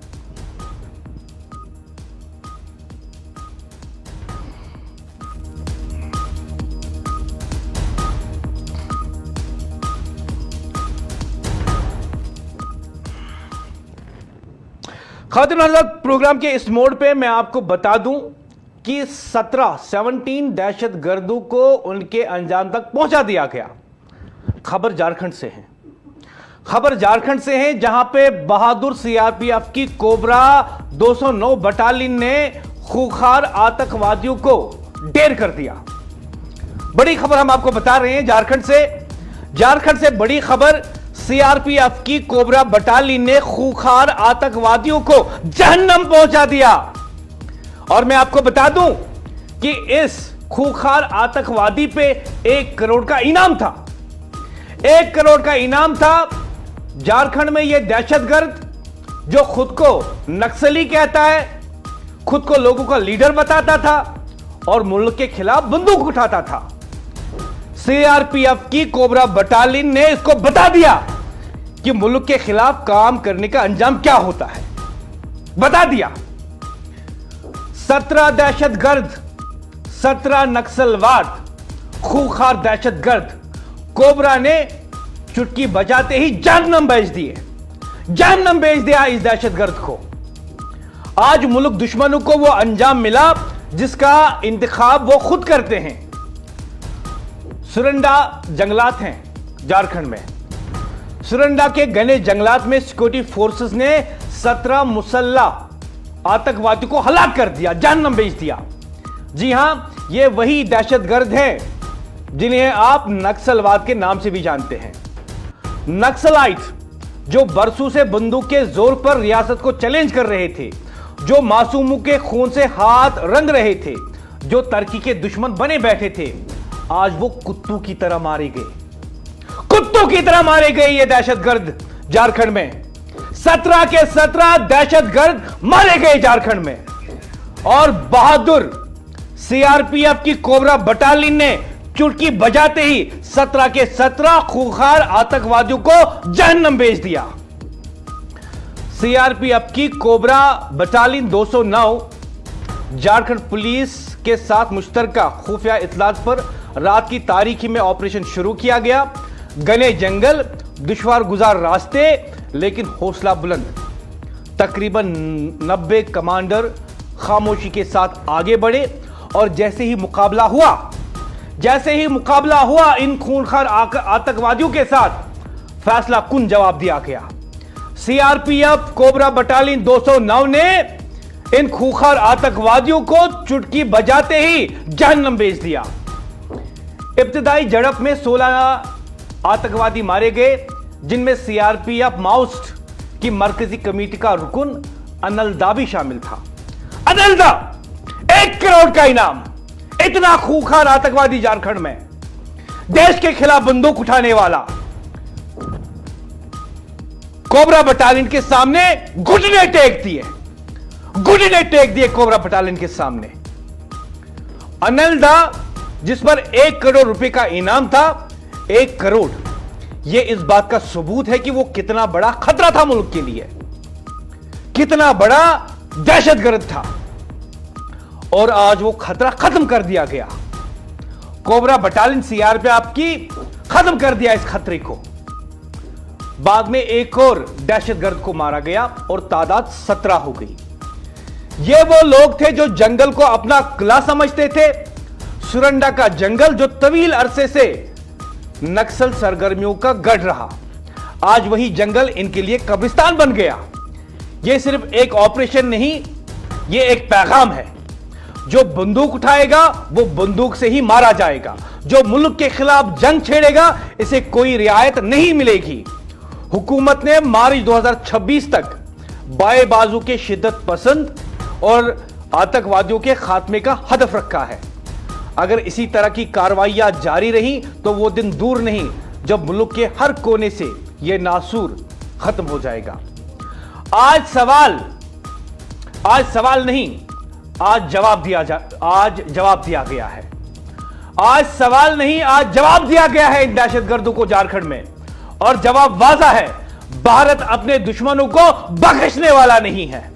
खातिन हज़रात, प्रोग्राम के इस मोड पे मैं आपको बता दूं कि 17 दहशतगर्दों को उनके अंजाम तक पहुंचा दिया गया। खबर झारखंड से है जहां पे बहादुर सीआरपीएफ की कोबरा 209 बटालियन ने खूंखार आतंकवादियों को ढेर कर दिया। बड़ी खबर हम आपको बता रहे हैं झारखंड से बड़ी खबर। सीआरपीएफ की कोबरा बटालियन ने खूंखार आतंकवादियों को जहन्नम पहुंचा दिया। और मैं आपको बता दूं कि इस खूंखार आतंकवादी पे 1 करोड़ का इनाम था। 1 करोड़ का इनाम था। झारखंड में यह दहशतगर्द जो खुद को नक्सली कहता है, खुद को लोगों का लीडर बताता था और मुल्क के खिलाफ बंदूक उठाता था, सीआरपीएफ की कोबरा बटालियन ने इसको बता दिया कि मुल्क के खिलाफ काम करने का अंजाम क्या होता है। बता दिया। 17 दहशतगर्द, 17 नक्सलवाद, खूंखार दहशतगर्द कोबरा ने चुटकी बजाते ही जहन्नम भेज दिया इस दहशतगर्द को। आज मुल्क दुश्मनों को वो अंजाम मिला जिसका इंतखाब वो खुद करते हैं। सुरंडा जंगलात हैं झारखंड में। सुरंडा के घने जंगलात में सिक्योरिटी फोर्सेस ने 17 मुसल्लह आतंकवादियों को हलाक कर दिया, जहन्नम भेज दिया। जी हां, ये वही दहशतगर्द हैं जिन्हें आप नक्सलवाद के नाम से भी जानते हैं। नक्सलाइट जो बरसों से बंदूक के जोर पर रियासत को चैलेंज कर रहे थे, जो मासूमों के खून से हाथ रंग रहे थे, जो तरक्की के दुश्मन बने बैठे थे, आज वो कुत्तों की तरह मारे गए ये दहशतगर्द झारखंड में। 17 के 17 दहशतगर्द मारे गए झारखंड में। और बहादुर सीआरपीएफ की कोबरा बटालियन ने चुटकी बजाते ही 17 के 17 खूंखार आतंकवादियों को जहन्नम भेज दिया। सीआरपीएफ की कोबरा बटालियन 209 झारखंड पुलिस के साथ मुश्तरका खुफिया इत्तलात पर रात की तारीखी में ऑपरेशन शुरू किया गया। घने जंगल, दुश्वार गुजार रास्ते, लेकिन हौसला बुलंद। तकरीबन 90 कमांडर खामोशी के साथ आगे बढ़े और जैसे ही मुकाबला हुआ इन खूंखार आतंकवादियों के साथ, फैसला कुन जवाब दिया गया। सीआरपीएफ कोबरा बटालियन 209 ने इन खूंखार आतंकवादियों को चुटकी बजाते ही जहन्नम भेज दिया। इब्तिदाई झड़प में 16 आतंकवादी मारे गए, जिनमें सीआरपीएफ माओइस्ट की मरकजी कमेटी का रुकन अनलदा भी शामिल था। अनलदा 1 करोड़ का इनाम। इतना खूंखार आतंकवादी झारखंड में, देश के खिलाफ बंदूक उठाने वाला, कोबरा बटालियन के सामने घुटने टेक दिए कोबरा बटालियन के सामने। अनलदा जिस पर 1 करोड़ रुपए का इनाम था, 1 करोड़, यह इस बात का सबूत है कि वो कितना बड़ा खतरा था मुल्क के लिए, कितना बड़ा दहशतगर्द था। और आज वो खतरा खत्म कर दिया गया। कोबरा बटालियन सीआरपीएफ की खत्म कर दिया इस खतरे को। बाद में एक और दहशतगर्द को मारा गया और तादाद 17 हो गई। ये वो लोग थे जो जंगल को अपना किला समझते थे। सुरंडा का जंगल जो तवील अरसे से नक्सल सरगर्मियों का गढ़ रहा, आज वही जंगल इनके लिए कब्रिस्तान बन गया। यह सिर्फ एक ऑपरेशन नहीं, यह एक पैगाम है। जो बंदूक उठाएगा वो बंदूक से ही मारा जाएगा। जो मुल्क के खिलाफ जंग छेड़ेगा इसे कोई रियायत नहीं मिलेगी। हुकूमत ने मार्च 2026 तक बाएं बाजू के शिद्दत पसंद और आतंकवादियों के खात्मे का हदफ रखा है। अगर इसी तरह की कार्रवाइयां जारी रही तो वो दिन दूर नहीं जब मुल्क के हर कोने से यह नासूर खत्म हो जाएगा। आज सवाल नहीं, आज जवाब दिया गया है। आज सवाल नहीं, आज जवाब दिया गया है इन दहशतगर्दों को झारखंड में, और जवाब वाज़ा है, भारत अपने दुश्मनों को बख्शने वाला नहीं है।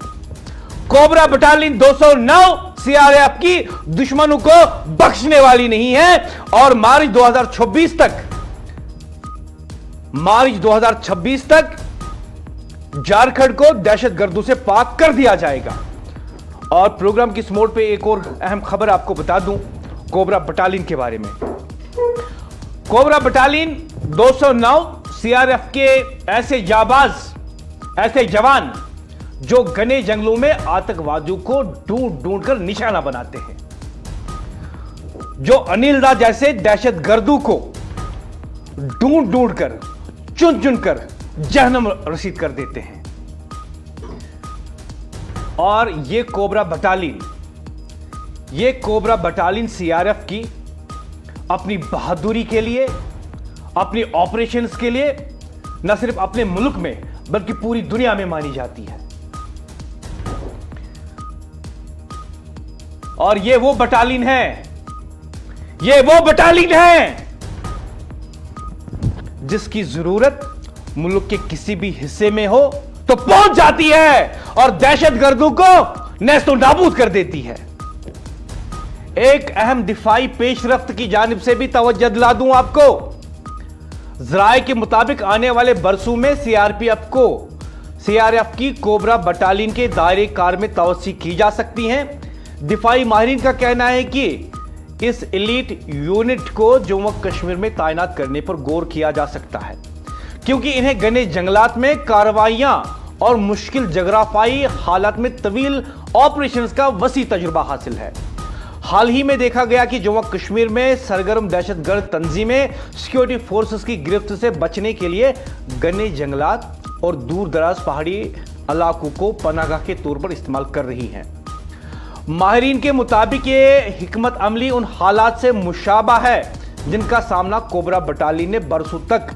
कोबरा बटालियन 209 सीआरपीएफ की दुश्मनों को बख्शने वाली नहीं है, और मार्च 2026 तक झारखंड को दहशतगर्दों से पाक कर दिया जाएगा। और प्रोग्राम की इस मोड़ पे एक और अहम खबर आपको बता दूं कोबरा बटालियन के बारे में। कोबरा बटालियन 209 सीआरपीएफ के ऐसे जवान जो घने जंगलों में आतंकवादियों को ढूंढ कर निशाना बनाते हैं, जो अनिल दा जैसे दहशतगर्दों को ढूंढ कर चुन कर जहन्नम रसीद कर देते हैं। और ये कोबरा बटालियन सीआरपीएफ की अपनी बहादुरी के लिए, अपनी ऑपरेशंस के लिए न सिर्फ अपने मुल्क में बल्कि पूरी दुनिया में मानी जाती है। और ये वो बटालियन है जिसकी जरूरत मुल्क के किसी भी हिस्से में हो तो पहुंच जाती है और दहशतगर्दों को नेस्तो नाबूद कर देती है। एक अहम दिफाई पेशरफ्त की जानिब से भी तवज्जो दिला दूं आपको। जराए के मुताबिक आने वाले बरसों में सीआरपीएफ की कोबरा बटालियन के दायरे कार में तवस्सी की जा सकती है। दिफाई माहिरीन का कहना है कि इस एलीट यूनिट को जम्मू कश्मीर में तैनात करने पर गौर किया जा सकता है, क्योंकि इन्हें घने जंगलात में कार्रवाइयां और मुश्किल जगराफाई हालात में तवील ऑपरेशंस का वसी तजुर्बा हासिल है। हाल ही में देखा गया कि जम्मू कश्मीर में सरगर्म दहशतगर्द तंजीमें सिक्योरिटी फोर्सेस की गिरफ्त से बचने के लिए घने जंगलात और दूर दराज पहाड़ी इलाकों को पनाहगाह के तौर पर इस्तेमाल कर रही हैं। माहिरीन के मुताबिक ये हिकमत अमली उन हालात से मुशाबा है जिनका सामना कोबरा बटालियन ने बरसों तक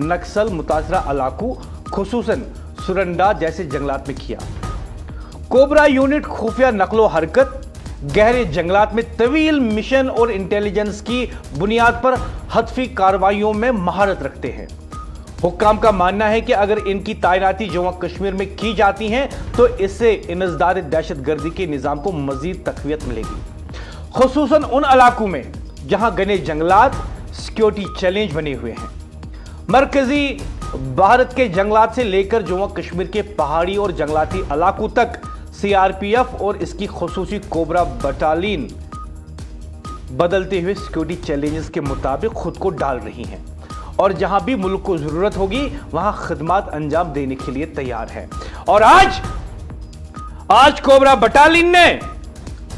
नक्सल मुतासरा इलाकों खुसूसन सुरंडा जैसे जंगलात में किया। कोबरा यूनिट खुफिया नकलो हरकत, गहरे जंगलात में तवील मिशन और इंटेलिजेंस की बुनियाद पर हतफी कार्रवाइयों में महारत रखते हैं। हुक्काम का मानना है कि अगर इनकी तैनाती जम्मू कश्मीर में की जाती है तो इससे इंसदाद दहशतगर्दी के निजाम को मजीद तकवीत मिलेगी, खुसूसन उन इलाकों में जहां घने जंगलात सिक्योरिटी चैलेंज बने हुए हैं। मरकजी भारत के जंगलात से लेकर जम्मू कश्मीर के पहाड़ी और जंगलाती इलाकों तक सीआरपीएफ और इसकी खुसूसी कोबरा बटालियन बदलते हुए सिक्योरिटी चैलेंजेस के मुताबिक खुद को डाल रही हैं और जहां भी मुल्क को जरूरत होगी वहां खिदमत अंजाम देने के लिए तैयार है। और आज कोबरा बटालियन ने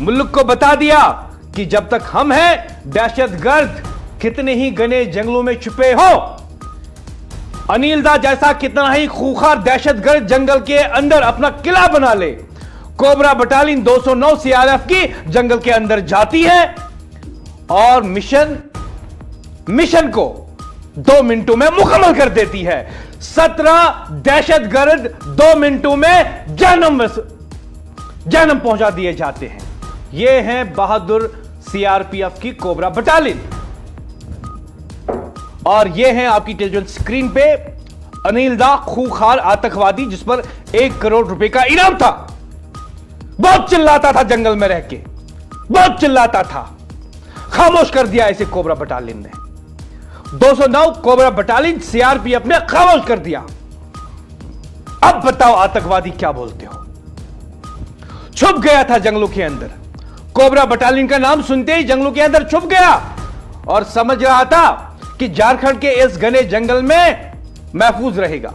मुल्क को बता दिया कि जब तक हम हैं, दहशतगर्द कितने ही घने जंगलों में छुपे हो, अनिल दा जैसा कितना ही खूंखार दहशतगर्द जंगल के अंदर अपना किला बना ले, कोबरा बटालियन 209 सीआरपीएफ की जंगल के अंदर जाती है और मिशन को 2 मिनटों में मुकम्मल कर देती है। 17 दहशतगर्द 2 मिनटों में जहन्नम पहुंचा दिए जाते हैं। यह है बहादुर सीआरपीएफ की कोबरा बटालियन। और यह है आपकी टेलीविजन स्क्रीन पे अनिल दा, खूंखार आतंकवादी जिस पर 1 करोड़ रुपए का इनाम था। बहुत चिल्लाता था जंगल में रह के, बहुत चिल्लाता था। खामोश कर दिया इसे कोबरा बटालियन ने। 209 कोबरा बटालियन सीआरपीएफ ने खामोश कर दिया। अब बताओ आतंकवादी क्या बोलते हो। छुप गया था जंगलों के अंदर, कोबरा बटालियन का नाम सुनते ही जंगलों के अंदर छुप गया और समझ रहा था कि झारखंड के इस घने जंगल में महफूज रहेगा।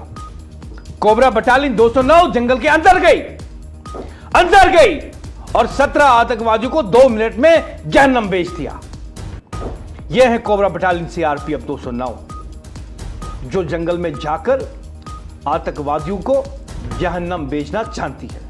कोबरा बटालियन 209 जंगल के अंदर गई और 17 आतंकवादियों को 2 मिनट में जहन्नम भेज दिया। यह है कोबरा बटालियन सीआरपीएफ 209 जो जंगल में जाकर आतंकवादियों को जहन्नम भेजना जानती है।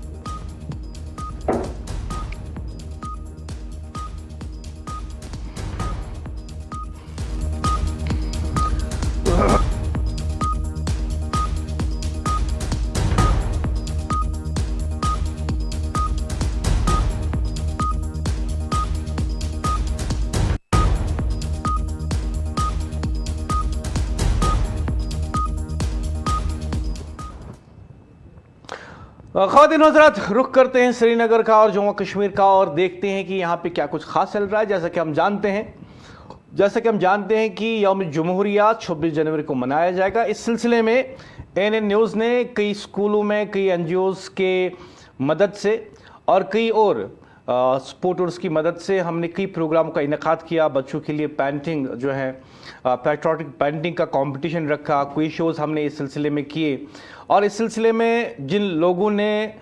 ख़वातीन हज़रात, रुख करते हैं श्रीनगर का और जम्मू कश्मीर का और देखते हैं कि यहाँ पे क्या कुछ खास चल रहा है। जैसा कि हम जानते हैं कि यौम जमहूरिया 26 जनवरी को मनाया जाएगा। इस सिलसिले में ANN न्यूज़ ने कई स्कूलों में कई NGOs के मदद से और कई और सपोर्टर्स की मदद से हमने कई प्रोग्रामों का इनेकाद किया। बच्चों के लिए पेंटिंग जो है पैट्रियोटिक पेंटिंग का कंपटीशन रखा, कोई शोज़ हमने इस सिलसिले में किए और इस सिलसिले में जिन लोगों ने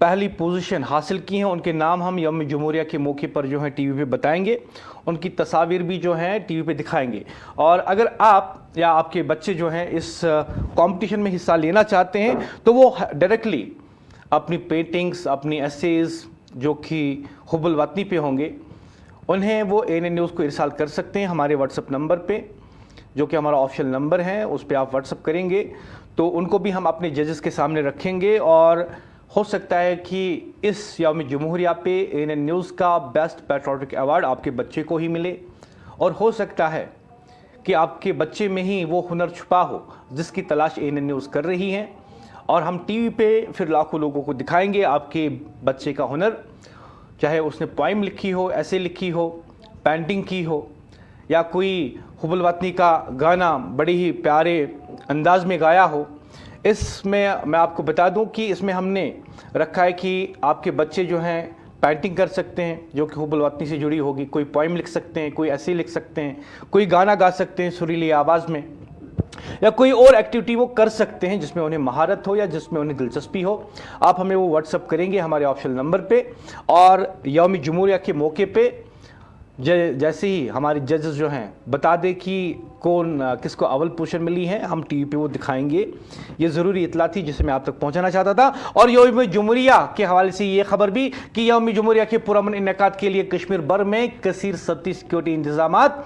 पहली पोजीशन हासिल की हैं उनके नाम हम यौम जमहूरिया के मौके पर जो है टीवी पे बताएंगे, उनकी तस्वीर भी जो है टीवी पे दिखाएंगे। और अगर आप या आपके बच्चे जो हैं इस कंपटीशन में हिस्सा लेना चाहते हैं तो वो डायरेक्टली अपनी पेंटिंग्स, अपनी एसेज जो कि हुब्बुल वतनी पे होंगे उन्हें वो ANN न्यूज़ को इरसाल कर सकते हैं हमारे व्हाट्सएप नंबर पे, जो कि हमारा ऑफिशियल नंबर है। उस पर आप व्हाट्सएप करेंगे तो उनको भी हम अपने जजेस के सामने रखेंगे और हो सकता है कि इस यौम जमहूरिया पे ANN न्यूज़ का बेस्ट पैट्रियोटिक अवार्ड आपके बच्चे को ही मिले और हो सकता है कि आपके बच्चे में ही वो हुनर छुपा हो जिसकी तलाश ANN न्यूज़ कर रही है और हम टीवी पे फिर लाखों लोगों को दिखाएंगे आपके बच्चे का हुनर, चाहे उसने पोइम लिखी हो, ऐसे लिखी हो, पेंटिंग की हो या कोई हुब्बुल वतनी का गाना बड़े ही प्यारे अंदाज में गाया हो। इसमें मैं आपको बता दूं कि इसमें हमने रखा है कि आपके बच्चे जो हैं पेंटिंग कर सकते हैं जो कि हुब्बुल वतनी से जुड़ी होगी, कोई पोइम लिख सकते हैं, कोई ऐसे लिख सकते हैं, कोई गाना गा सकते हैं सुरीली आवाज़ में या कोई और एक्टिविटी वो कर सकते हैं जिसमें उन्हें महारत हो या जिसमें उन्हें दिलचस्पी हो। आप हमें वो व्हाट्सअप करेंगे हमारे ऑफिशियल नंबर पे और यौम जमहूरिया के मौके पे जैसे ही हमारी जजेस जो हैं बता दें कि कौन किसको अव्वल पोजीशन मिली है, हम टीवी पे वो दिखाएंगे। ये ज़रूरी इतला थी जिसे मैं आप तक पहुंचाना चाहता था। और यौम जमहूरिया के हवाले से ये खबर भी कि यौम जमहूरिया के पुरअमन इनेकाद के लिए कश्मीर भर में कसीर सख्ती सिक्योरिटी इंतजामात।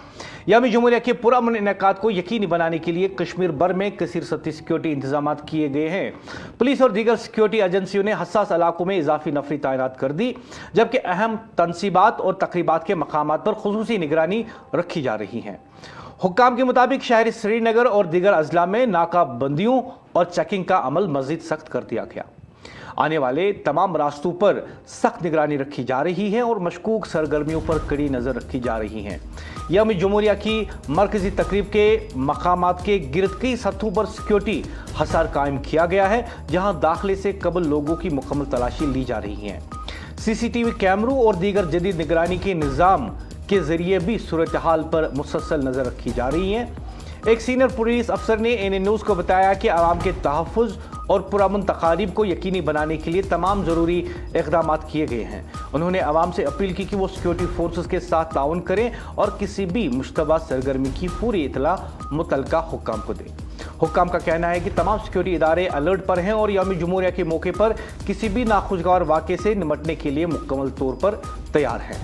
यौम जमहूरिया के पुरअमन इनेकाद को यकीनी बनाने के लिए कश्मीर भर में कसीर सख्ती सिक्योरिटी इंतजामात किए गए हैं। पुलिस और दीगर सिक्योरिटी एजेंसियों ने हसास इलाकों में इजाफी नफरी तैनात कर दी, जबकि अहम तनसीबात और तकरीबात के मकामात पर खुसूसी निगरानी रखी जा रही है। हुक्काम के मुताबिक शहर श्रीनगर और दीगर अजला में नाकाबंदियों और चेकिंग का अमल मजीद सख्त कर दिया गया। आने वाले तमाम रास्तों पर सख्त निगरानी रखी जा रही है और मशकूक सरगर्मियों पर कड़ी नज़र रखी जा रही है। यौम जमहूरिया की मरकजी तकरीब के मकामात के गिरद कई सतहों पर सिक्योरिटी हसार कायम किया गया है, जहां दाखिले से कबल लोगों की मुकम्मल तलाशी ली जा रही है। CCTV कैमरों और दीगर जदीद निगरानी के निज़ाम के जरिए भी सूरत हाल पर मुसलसल नज़र रखी जा रही है। एक सीनियर पुलिस अफसर ने ANN न्यूज़ को बताया कि आवाम के तहफ़्फ़ुज़ और पुरअमन तकारीब को यकीनी बनाने के लिए तमाम ज़रूरी इक़दाम किए गए हैं। उन्होंने आवाम से अपील की कि वो सिक्योरिटी फोर्सेस के साथ ताउन करें और किसी भी मुश्तबा सरगर्मी की पूरी इतला मुतल्लका हुक्काम को दें। हुक्काम का कहना है कि तमाम सिक्योरिटी इदारे अलर्ट पर हैं और यौम जमहूरिया के मौके पर किसी भी नाखुशगवार वाक़े से निपटने के लिए मुकम्मल तौर पर तैयार हैं।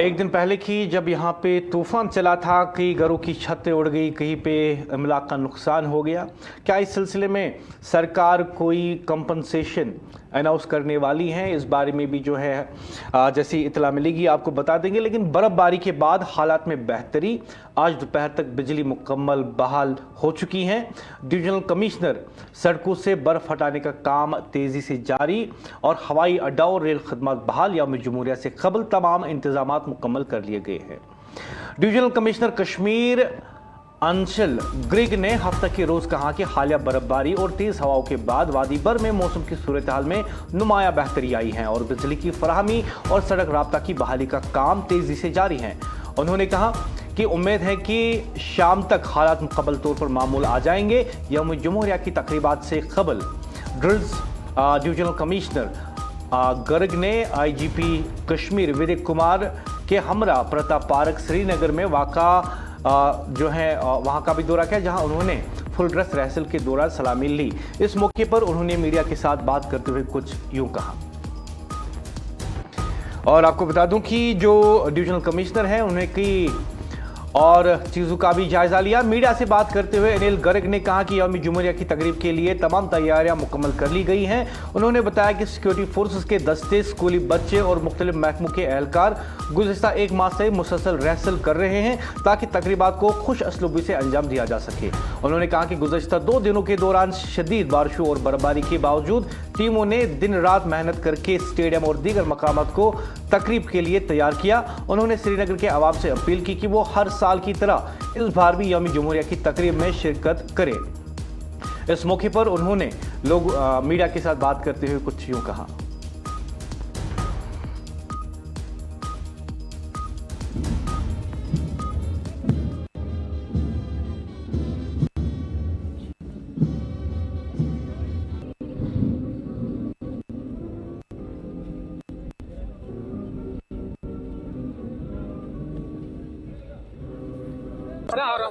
एक दिन पहले की जब यहाँ पे तूफान चला था, कई घरों की छतें उड़ गई, कहीं पे इमलाक का नुकसान हो गया। क्या इस सिलसिले में सरकार कोई कंपनसेशन अनाउंस करने वाली है? इस बारे में भी जो है जैसी इतला मिलेगी आपको बता देंगे। लेकिन बर्फबारी के बाद हालात में बेहतरी, आज दोपहर तक बिजली मुकम्मल बहाल हो चुकी है। डिवीजनल कमिश्नर सड़कों से बर्फ हटाने का काम तेज़ी से जारी और हवाई अड्डा और रेल खदमात बहाल। यौम जमहूरिया से कबल तमाम इंतजाम मुकम्मल कर लिए गए हैं। डिवीजनल कमिश्नर कश्मीर अंशल ग्रिग ने हफ्ता के रोज कहा कि हालिया बर्फबारी और तेज हवाओं के बाद वादी भर में मौसम की सूरत हाल में नुमाया बेहतरी आई है और बिजली की फराहमी और सड़क राब्ता की बहाली का काम तेजी से जारी है। उन्होंने कहा कि उम्मीद है कि शाम तक हालात मुकम्मल तौर पर मामूल आ जाएंगे। यौम जमहूरिया की तकरीबात से कबल ड्रिल्स डिवीजनल कमिश्नर गर्ग ने IGP कश्मीर विवेक कुमार के हमरा प्रताप पार्क श्रीनगर में वाक़ा जो है वहाँ का भी दौरा किया, जहाँ उन्होंने फुल ड्रेस रिहर्सल के दौरान सलामी ली। इस मौके पर उन्होंने मीडिया के साथ बात करते हुए कुछ यूँ कहा। और आपको बता दूं कि जो डिवीजनल कमिश्नर हैं उन्हें कई और चीज़ों का भी जायजा लिया। मीडिया से बात करते हुए अनिल गर्ग ने कहा कि यौम जुमूरिया की तकरीब के लिए तमाम तैयारियां मुकम्मल कर ली गई हैं। उन्होंने बताया कि सिक्योरिटी फोर्सेस के दस्ते, स्कूली बच्चे और मुख्तलिफ महकमों के एहलकार गुज़िश्ता एक माह से मुसलसल रिहर्सल कर रहे हैं ताकि तकरीबात को खुश असलूबी से अंजाम दिया जा सके। उन्होंने कहा कि गुज़िश्ता 2 दिनों के दौरान शदीद बारिशों और बर्फबारी के बावजूद टीमों ने दिन रात मेहनत करके स्टेडियम और दीगर मकामात को तकरीब के लिए तैयार किया। उन्होंने श्रीनगर के अवाम से अपील की कि वो हर साल की तरह इस बार भी यौम जुमूरिया की तकरीब में शिरकत करें। इस मौके पर उन्होंने मीडिया के साथ बात करते हुए कुछ यूं कहा।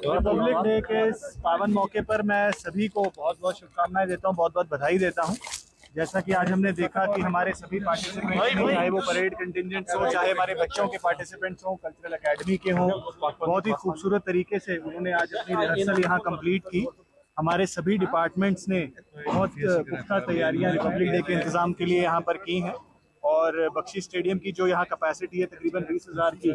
रिपब्लिक डे के इस पावन मौके पर मैं सभी को बहुत बहुत शुभकामनाएं देता हूं, बहुत बहुत बधाई देता हूं। जैसा कि आज हमने देखा कि हमारे सभी पार्टिसिपेंट्स, चाहे वो परेड कंटिजेंट्स हो, चाहे हमारे बच्चों के पार्टिसिपेंट्स हों, कल्चरल एकेडमी के हों, बहुत ही खूबसूरत तरीके से उन्होंने आज अपनी रिहर्सल यहाँ कंप्लीट की। हमारे सभी डिपार्टमेंट्स ने बहुत पुख्ता तैयारियाँ रिपब्लिक डे के इंतज़ाम के लिए यहाँ पर की हैं और बख्शी स्टेडियम की जो यहाँ कैपेसिटी है तकरीबन 20,000 की,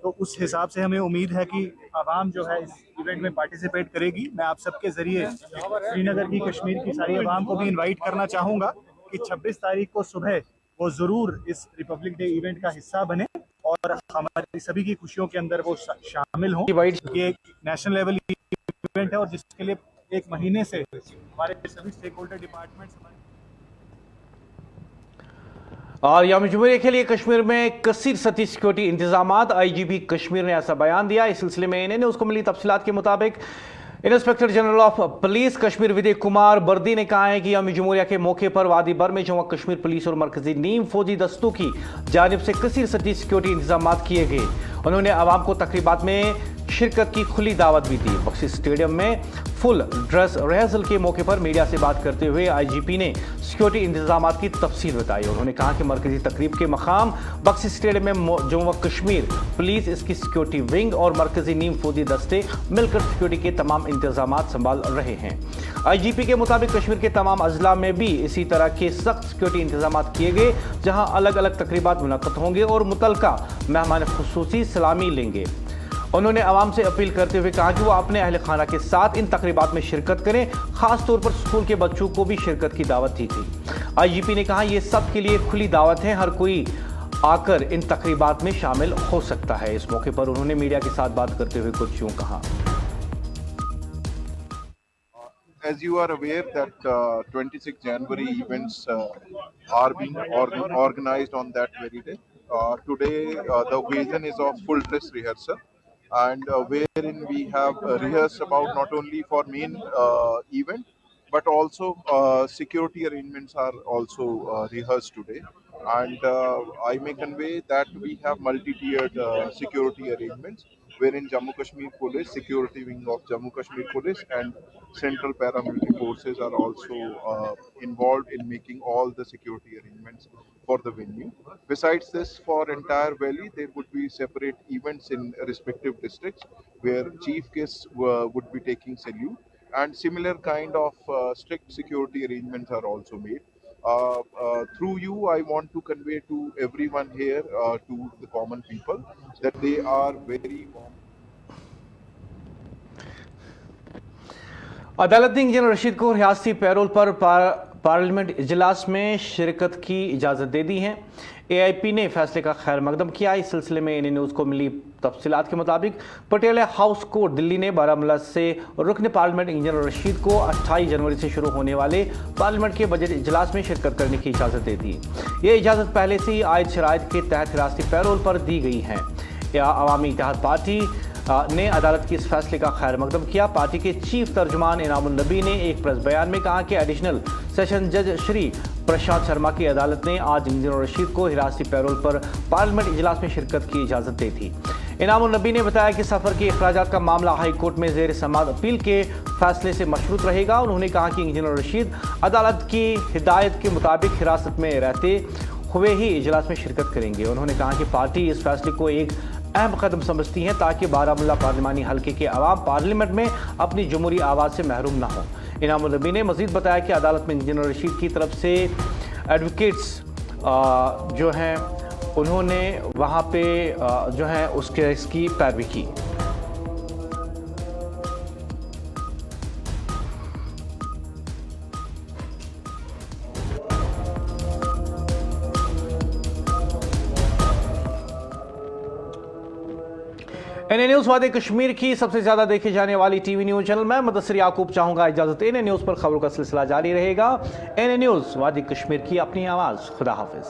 तो उस हिसाब से हमें उम्मीद है कि आवाम जो है इस इवेंट में पार्टिसिपेट करेगी। मैं आप सबके ज़रिए श्रीनगर की, कश्मीर की सारी आवाम को भी इनवाइट करना चाहूँगा कि 26 तारीख को सुबह वो ज़रूर इस रिपब्लिक डे इवेंट का हिस्सा बने और हमारी सभी की खुशियों के अंदर वो शामिल हों। ये एक नेशनल लेवल इवेंट है और जिसके लिए 1 महीने से हमारे सभी स्टेक होल्डर डिपार्टमेंट्स और यौम जुमूरिया के लिए कश्मीर में कसीर सतही सिक्योरिटी इंतजामात। IGP कश्मीर ने ऐसा बयान दिया। इस सिलसिले में इन्होंने उसको मिली तफसीलात के मुताबिक inspector general of police Kashmir Vijay Kumar बर्दी ने कहा है कि यौम जुमूरिया के मौके पर वादी भर में जम्मू कश्मीर पुलिस और मरकजी नीम फौजी दस्तों की जानिब से कसीर सतही सिक्योरिटी इंतजामात किए गए। उन्होंने आवाम को तकरीबात में शिरकत की खुली दावत भी दी। बख्शी स्टेडियम में फुल ड्रेस रिहर्सल के मौके पर मीडिया से बात करते हुए IGP ने सिक्योरिटी इंतजामात की तफसील बताई। उन्होंने कहा कि मरकजी तकरीब के मकाम बख्शी स्टेडियम में जम्मू कश्मीर पुलिस, इसकी सिक्योरिटी विंग और मरकजी नीम फौजी दस्ते मिलकर सिक्योरिटी के तमाम इंतजामात संभाल रहे हैं। IGP के मुताबिक कश्मीर के तमाम अजला में भी इसी तरह के सख्त सिक्योरिटी इंतजामात किए गए, जहां अलग अलग तकरीबात मुनक़्क़द होंगे और मुतलका मेहमान खुसूसी सलामी लेंगे। उन्होंने आवाम से अपील करते हुए कहा कि वो अपने अहल खाना के साथ इन तकरीबात में शिरकत करें। खास तौर पर स्कूल के बच्चों को भी शिरकत की दावत दी थी। IGP ने कहा ये सब के लिए खुली दावत है, हर कोई आकर इन तकरीबात में शामिल हो सकता है। इस मौके पर उन्होंने मीडिया के साथ बात करते हुए कुछ यूं कहा। As you are aware that 26 January events are being organized on that very day. Today the occasion is of full dress rehearsal, and wherein we have rehearsed about not only for main event but also security arrangements are also rehearsed today. And I may convey that we have multi-tiered security arrangements wherein Jammu Kashmir Police, security wing of Jammu Kashmir Police and central paramilitary forces are also involved in making all the security arrangements for the venue. Besides this, for entire valley, there would be separate events in respective districts where chief guests would be taking salute, and similar kind of strict security arrangements are also made. Through you, I want to convey to everyone here, to the common people, that they are very warm. अदालत ने engineer Rashid को रियासती payroll पर parliament इजलास में शिरकत की इजाज़त दे दी है। AIP ने फैसले का खैर मकदम किया। इस सिलसिले में इन्हें न्यूज़ को मिली तफसीलात के मुताबिक पटियाला हाउस कोर्ट दिल्ली ने बारामूला से रुकन पार्लियामेंट इंजीनियर रशीद को 28 जनवरी से शुरू होने वाले पार्लियामेंट के बजट इजलास में शिरकत करने की इजाज़त दे दी। ये इजाज़त पहले से ही आयद शराइत के तहत रियासती पैरोल पर दी गई है। अवामी इत्तेहाद पार्टी ने अदालत के इस फैसले का खैर मकदम किया। पार्टी के चीफ तर्जुमान इनामुल नबी ने एक प्रेस बयान में कहा कि एडिशनल सेशन जज श्री प्रशांत शर्मा की अदालत ने आज इंजीनियर रशीद को हिरासती पैरोल पर पार्लियामेंट इजलास में शिरकत की इजाज़त दी थी। इनामुल नबी ने बताया कि सफ़र के अखराजात का मामला हाई कोर्ट में ज़ेर समाअत अपील के फैसले से मशरूत रहेगा। उन्होंने कहा कि इंजीनियर रशीद अदालत की हिदायत के मुताबिक हिरासत में रहते हुए ही इजलास में शिरकत करेंगे। उन्होंने कहा कि पार्टी इस फैसले को एक अहम कदम समझती हैं ताकि बारामूला पार्लिमानी हल्के के अवाम पार्लियामेंट में अपनी जमहूरी आवाज़ से महरूम ना हो। इनामुल नबी ने मजीद बताया कि अदालत में इंजीनियर रशीद की तरफ से एडवोकेट्स जो हैं उन्होंने वहाँ पे जो है उस केस की पैरवी की। एनए न्यूज़ वादे कश्मीर की सबसे ज्यादा देखे जाने वाली टीवी न्यूज़ चैनल। मैं मुदस्सिर याकूब चाहूंगा इजाजत। एनए न्यूज़ पर खबरों का सिलसिला जारी रहेगा। एनए न्यूज़ वादे कश्मीर की अपनी आवाज़। खुदा हाफिज।